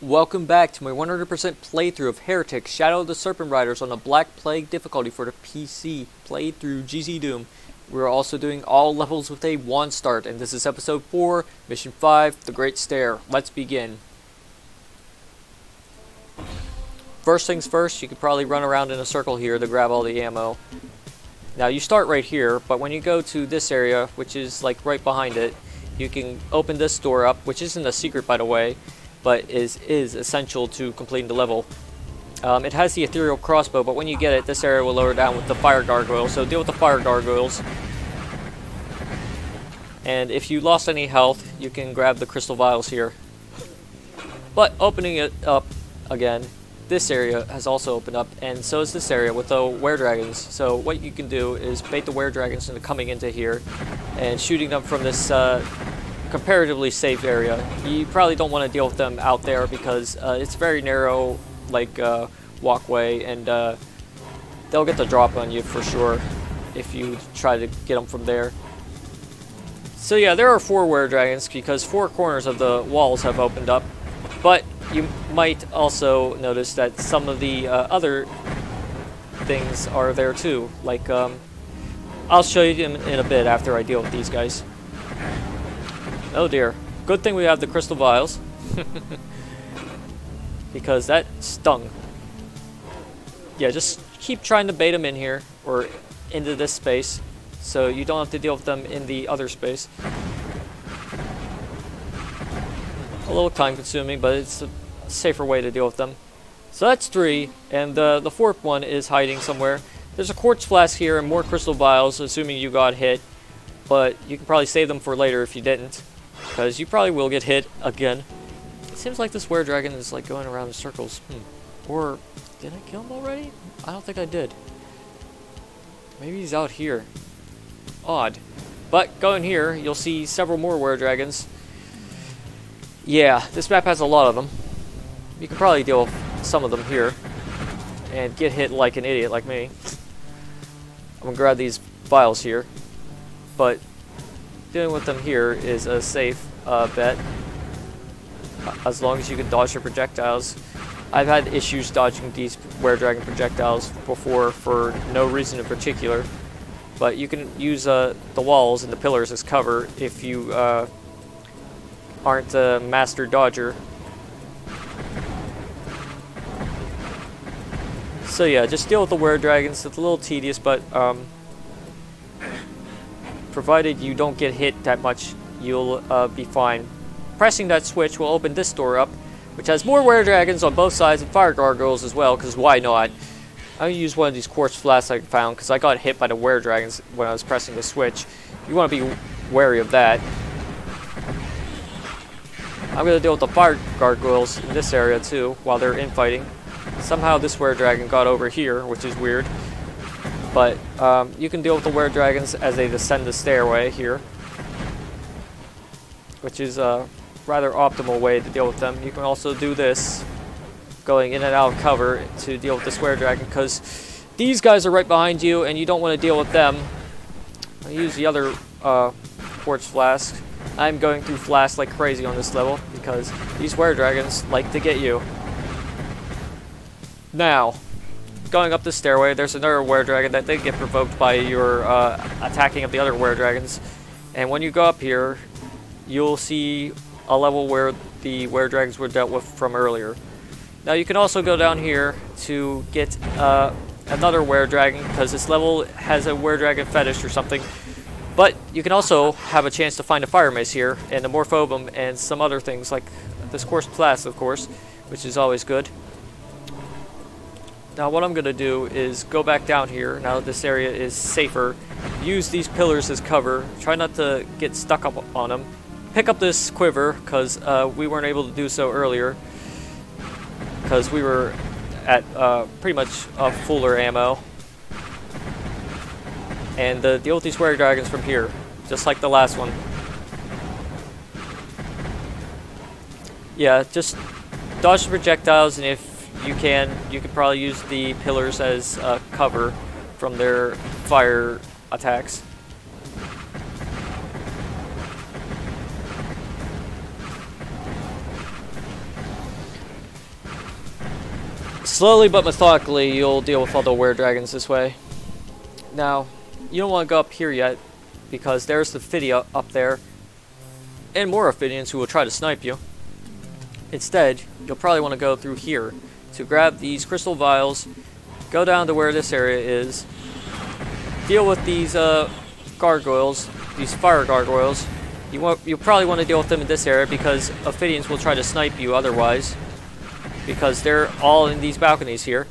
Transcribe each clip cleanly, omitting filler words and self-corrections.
Welcome back to my 100% playthrough of Heretic, Shadow of the Serpent Riders on the Black Plague difficulty for the PC, played through GZDoom. We're also doing all levels with a 1 start, and this is episode 4, mission 5, the Great Stair. Let's begin. First things first, you could probably run around in a circle here to grab all the ammo. Now you start right here, but when you go to this area, which is like right behind it, you can open this door up, which isn't a secret by the way, but is essential to completing the level. It has the ethereal crossbow, but when you get it, this area will lower down with the fire gargoyles, so deal with the fire gargoyles. And if you lost any health, you can grab the crystal vials here. But opening it up again, this area has also opened up, and so is this area with the Weredragons. So what you can do is bait the Weredragons into coming into here and shooting them from this comparatively safe area. You probably don't want to deal with them out there because it's very narrow, like walkway, and they'll get the drop on you for sure if you try to get them from there. So yeah, there are 4 Weredragons because 4 corners of the walls have opened up, but you might also notice that some of the other things are there too. Like I'll show you them in a bit after I deal with these guys. Oh dear. Good thing we have the crystal vials. Because that stung. Yeah, just keep trying to bait them in here, or into this space, so you don't have to deal with them in the other space. A little time consuming, but it's a safer way to deal with them. So that's 3, and the 4th one is hiding somewhere. There's a quartz flask here and more crystal vials, assuming you got hit. But you can probably save them for later if you didn't, because you probably will get hit again. It seems like this Weredragon is like going around in circles. Or did I kill him already? I don't think I did. Maybe he's out here. Odd. But going here, you'll see several more Weredragons. Yeah, this map has a lot of them. You can probably deal with some of them here and get hit like an idiot like me. I'm gonna grab these vials here, but dealing with them here is a safe bet, as long as you can dodge their projectiles. I've had issues dodging these Weredragon projectiles before for no reason in particular, but you can use the walls and the pillars as cover if you aren't a master dodger. So yeah, just deal with the Weredragons. It's a little tedious, but provided you don't get hit that much, you'll be fine. Pressing that switch will open this door up, which has more Weredragons on both sides and fire gargoyles as well, because why not? I'll use one of these quartz flasks I found, because I got hit by the Weredragons when I was pressing the switch. You want to be wary of that. I'm going to deal with the fire gargoyles in this area too, while they're infighting. Somehow this Weredragon got over here, which is weird. But you can deal with the Weredragons as they descend the stairway here, which is a rather optimal way to deal with them. You can also do this, going in and out of cover to deal with this Weredragon, because these guys are right behind you and you don't want to deal with them. I'll use the other quartz flask. I'm going through flasks like crazy on this level because these Weredragons like to get you. Now, going up the stairway, there's another Weredragon that did get provoked by your attacking of the other Weredragons. And when you go up here, you'll see a level where the Weredragons were dealt with from earlier. Now you can also go down here to get another Weredragon, because this level has a Weredragon fetish or something. But you can also have a chance to find a Firemace here, and a Morphobum, and some other things like this quartz flask, of course, which is always good. Now what I'm going to do is go back down here, now that this area is safer, use these pillars as cover, try not to get stuck up on them, pick up this quiver, because we weren't able to do so earlier, because we were at pretty much fuller ammo, and deal with these Weredragons from here, just like the last one. Yeah, just dodge the projectiles, and if you could probably use the pillars as cover from their fire attacks. Slowly but methodically, you'll deal with all the Weredragons this way. Now, you don't want to go up here yet, because there's the Ophidia up there, and more Ophidians who will try to snipe you. Instead, you'll probably want to go through here to grab these crystal vials, go down to where this area is, deal with these gargoyles, these fire gargoyles. You'll probably want to deal with them in this area because Ophidians will try to snipe you otherwise, because they're all in these balconies here.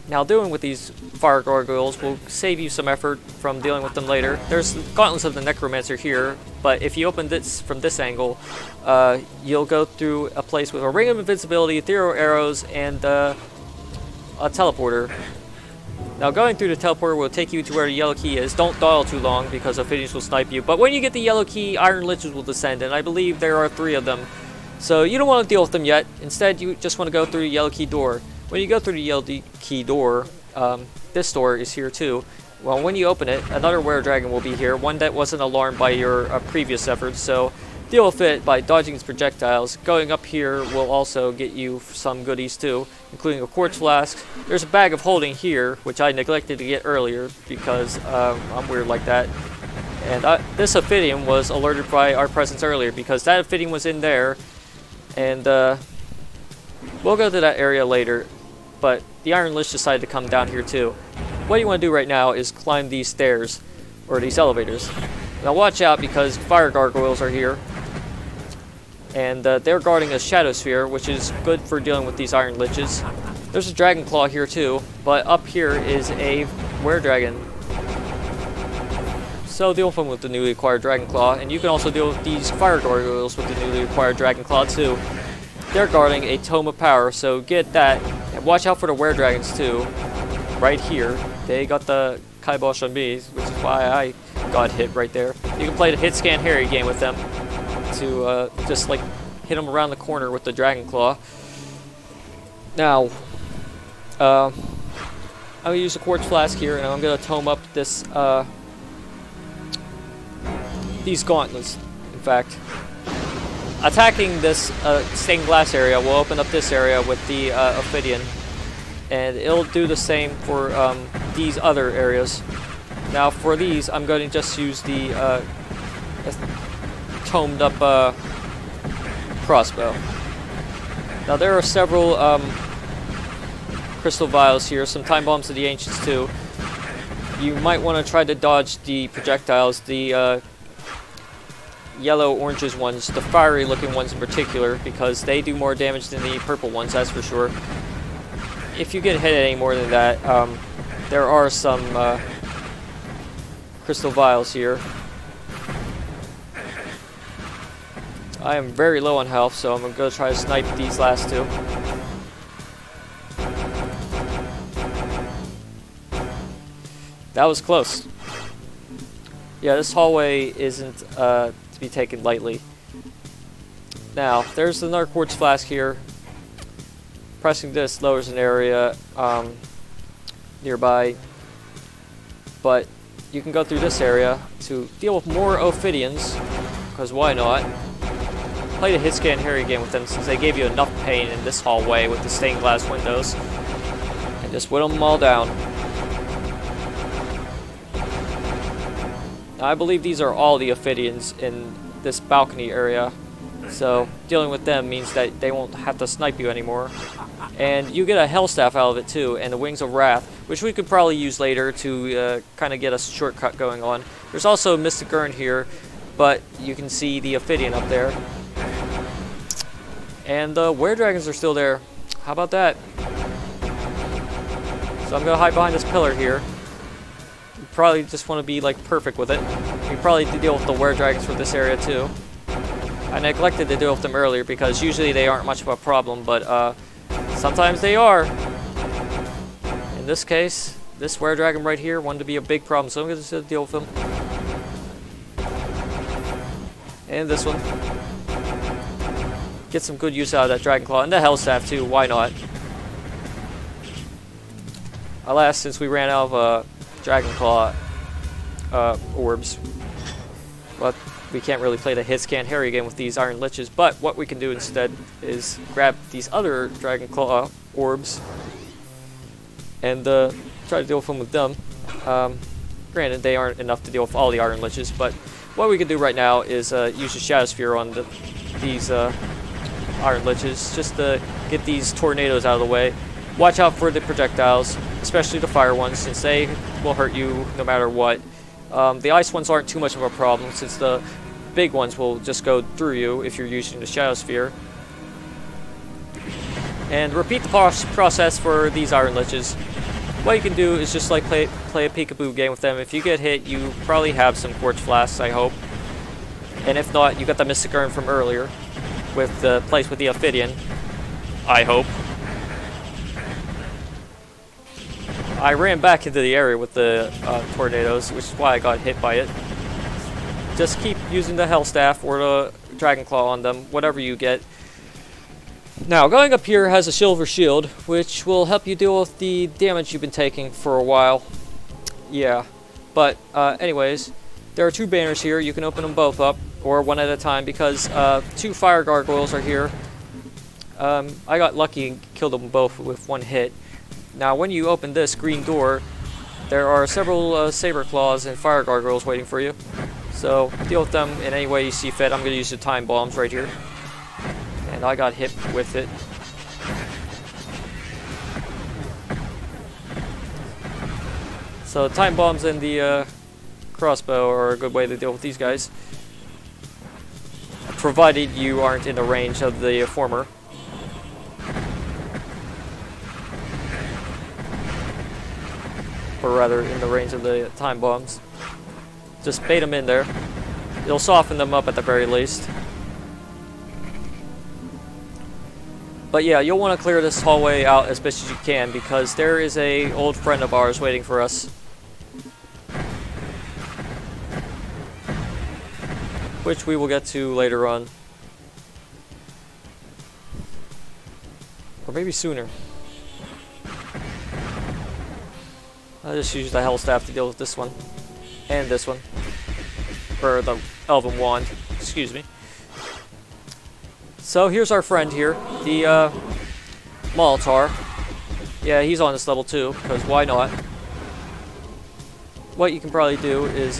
Now, dealing with these fire gargoyles will save you some effort from dealing with them later. There's the gauntlets of the necromancer here, but if you open this from this angle, you'll go through a place with a ring of invincibility, ethereal arrows, and a teleporter. Now, going through the teleporter will take you to where the yellow key is. Don't dawdle too long because Ophidians will snipe you. But when you get the yellow key, iron liches will descend, and I believe there are 3 of them. So you don't want to deal with them yet. Instead, you just want to go through the yellow key door. When you go through the yellow key door, this door is here too. Well, when you open it, another Weredragon will be here, one that wasn't alarmed by your previous efforts, so deal with it by dodging its projectiles. Going up here will also get you some goodies too, including a quartz flask. There's a bag of holding here, which I neglected to get earlier because I'm weird like that. And this Ophidian was alerted by our presence earlier because that Ophidian was in there, and we'll go to that area later. But the Iron Lich decided to come down here too. What you want to do right now is climb these stairs, or these elevators. Now watch out because fire gargoyles are here. And they're guarding a shadow sphere, which is good for dealing with these Iron Liches. There's a dragon claw here too, but up here is a Weredragon. So deal with them with the newly acquired dragon claw, and you can also deal with these fire gargoyles with the newly acquired dragon claw too. They're guarding a Tome of Power, so get that. And watch out for the Weredragons too. Right here. They got the kibosh on me, which is why I got hit right there. You can play the hit scan Harry game with them to just like hit them around the corner with the Dragon Claw. Now, I'm going to use a quartz flask here, and I'm going to tome up this these gauntlets, in fact. Attacking this stained glass area will open up this area with the Ophidian, and it'll do the same for these other areas. Now for these, I'm going to just use the tomed up crossbow. Now there are several crystal vials here, some time bombs of the ancients too. You might want to try to dodge the projectiles, the yellow oranges ones, the fiery looking ones in particular, because they do more damage than the purple ones, that's for sure. If you get hit any more than that, there are some crystal vials here. I am very low on health, so I'm going to try to snipe these last two. That was close. Yeah, this hallway isn't to be taken lightly. Now, there's another quartz flask here. Pressing this lowers an area nearby, but you can go through this area to deal with more Ophidians, because why not? Play the hit scan Harry game with them since they gave you enough pain in this hallway with the stained glass windows, and just whittle them all down. Now, I believe these are all the Ophidians in this balcony area, so dealing with them means that they won't have to snipe you anymore. And you get a Hell Staff out of it too, and the Wings of Wrath, which we could probably use later to kind of get a shortcut going on. There's also Mystic Urn here, but you can see the Ophidian up there. And the Weredragons are still there. How about that? So I'm going to hide behind this pillar here. You probably just want to be like perfect with it. You probably need to deal with the Weredragons for this area too. I neglected to deal with them earlier because usually they aren't much of a problem, but sometimes they are. In this case, this Weredragon right here wanted to be a big problem, so I'm going to deal with him. And this one. Get some good use out of that Dragon Claw, and the Hell Staff too, why not? Alas, since we ran out of Dragon Claw orbs. But we can't really play the hit scan Harry again with these Iron Liches, but what we can do instead is grab these other Dragon Claw orbs and try to deal with them with them. Granted, they aren't enough to deal with all the Iron Liches, but what we can do right now is use the Shadow Sphere on these Iron Liches, just to get these tornadoes out of the way. Watch out for the projectiles, especially the fire ones, since they will hurt you no matter what. The ice ones aren't too much of a problem, since the big ones will just go through you if you're using the Shadow Sphere. And repeat the process for these Iron Liches. What you can do is just like play a peekaboo game with them. If you get hit, you probably have some Quartz Flasks, I hope. And if not, you got the Mystic Urn from earlier with the place with the Ophidian, I hope. I ran back into the area with the tornadoes, which is why I got hit by it. Just keep using the Hell Staff or the Dragon Claw on them, whatever you get. Now, going up here has a Silver Shield, which will help you deal with the damage you've been taking for a while. Yeah, but anyways, there are two banners here. You can open them both up, or one at a time, because two Fire Gargoyles are here. I got lucky and killed them both with one hit. Now, when you open this green door, there are several Saber Claws and Fire Gargoyles waiting for you. So, deal with them in any way you see fit. I'm going to use the Time Bombs right here. And I got hit with it. So, Time Bombs and the crossbow are a good way to deal with these guys, provided you aren't in the range of the former. Or rather, in the range of the Time Bombs. Just bait them in there. It'll soften them up at the very least. But yeah, you'll want to clear this hallway out as best as you can, because there is a old friend of ours waiting for us. Which we will get to later on. Or maybe sooner. I'll just use the Hell Staff to deal with this one. And this one. Or the Elven Wand. Excuse me. So here's our friend here. The Maulotaur. Yeah, he's on this level too, because why not? What you can probably do is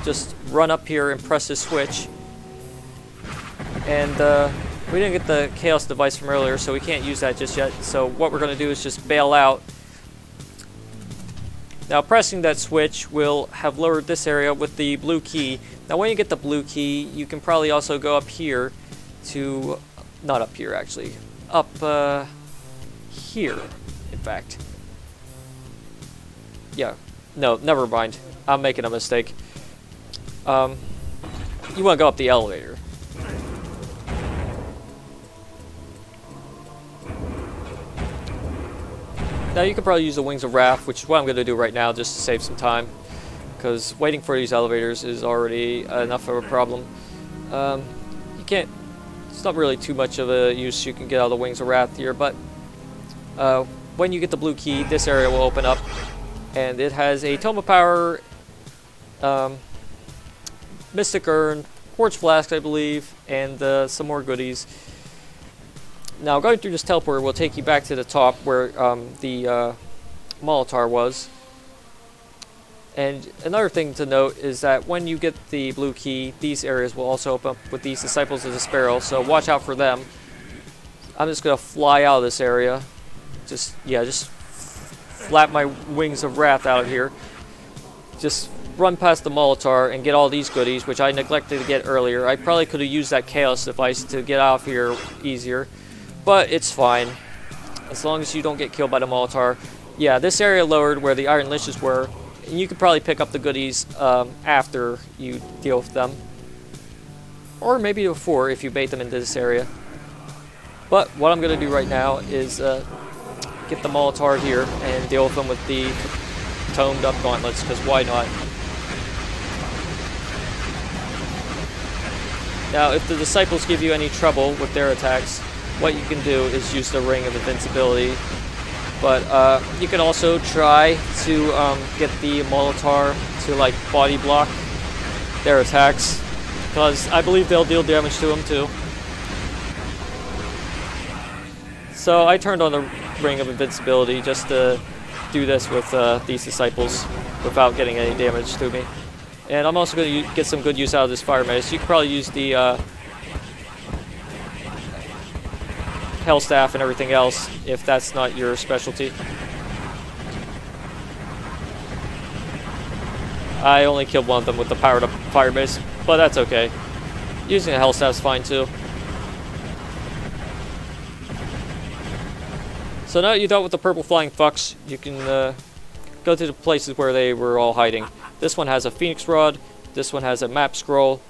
just run up here and press this switch. And we didn't get the Chaos device from earlier, so we can't use that just yet. So what we're going to do is just bail out. Now, pressing that switch will have lowered this area with the blue key. Now, when you get the blue key, you can probably also go up here to... Not up here, actually. Up here, in fact. Yeah. No, never mind. I'm making a mistake. You want to go up the elevator. Now you can probably use the Wings of Wrath, which is what I'm going to do right now just to save some time, because waiting for these elevators is already enough of a problem. You can't, it's not really too much of a use you can get out of the Wings of Wrath here, but when you get the blue key, this area will open up, and it has a Tome of Power, Mystic Urn, Quartz Flask, I believe, and some more goodies. Now, going through this teleporter will take you back to the top where the Maulotaur was. And another thing to note is that when you get the blue key, these areas will also open up with these Disciples of the Sparrow, so watch out for them. I'm just going to fly out of this area. Just flap my Wings of Wrath out here. Just run past the Maulotaur and get all these goodies, which I neglected to get earlier. I probably could have used that Chaos device to get out of here easier. But it's fine, as long as you don't get killed by the Maulotaur. Yeah, this area lowered where the Iron Liches were, and you could probably pick up the goodies after you deal with them. Or maybe before, if you bait them into this area. But what I'm going to do right now is get the Maulotaur here and deal with them with the toned up gauntlets, because why not? Now, if the Disciples give you any trouble with their attacks, what you can do is use the Ring of Invincibility, but you can also try to get the Maulotaur to like body block their attacks. because I believe they'll deal damage to him too. So I turned on the Ring of Invincibility just to do this with these disciples without getting any damage to me. And I'm also going to get some good use out of this Firemace. You could probably use the Hell Staff and everything else if that's not your specialty. I only killed one of them with the powered up Firemace, but that's okay. Using a Hell Staff is fine too. So now that you're done with the purple flying fucks, you can go to the places where they were all hiding. This one has a Phoenix Rod, this one has a map scroll,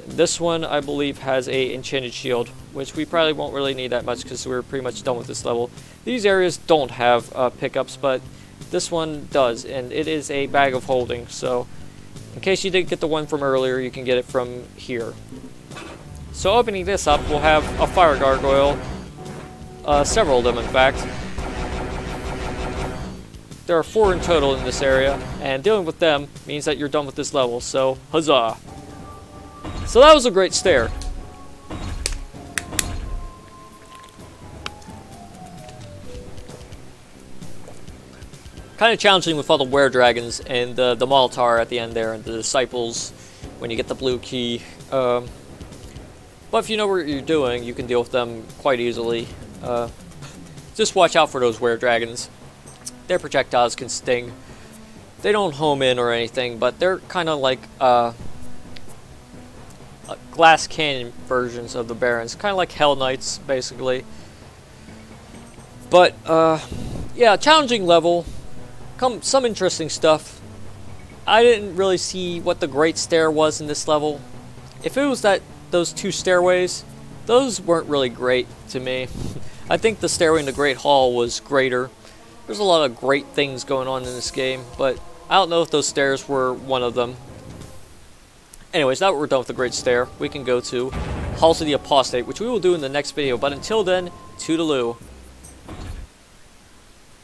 this one I believe has a enchanted shield, which we probably won't really need that much because we're pretty much done with this level. These areas don't have pickups, but this one does, and it is a bag of holding, so in case you didn't get the one from earlier, you can get it from here. So opening this up, we'll have a fire gargoyle, several of them in fact. There are 4 in total in this area, and dealing with them means that you're done with this level, so huzzah! So that was a great stair. Kind of challenging with all the Weredragons and the Maulotaur at the end there, and the disciples when you get the blue key. But if you know what you're doing, you can deal with them quite easily. Just watch out for those Weredragons. Their projectiles can sting. They don't home in or anything, but they're kind of like glass cannon versions of the Barons. Kind of like Hell Knights, basically. But, yeah, challenging level. Some interesting stuff. I didn't really see what the Great Stair was in this level. If it was those 2 stairways, those weren't really great to me. I think the stairway in the Great Hall was greater. There's a lot of great things going on in this game, but I don't know if those stairs were one of them. Anyways, now that we're done with the Great Stair, we can go to Halls of the Apostate, which we will do in the next video. But until then, toodaloo.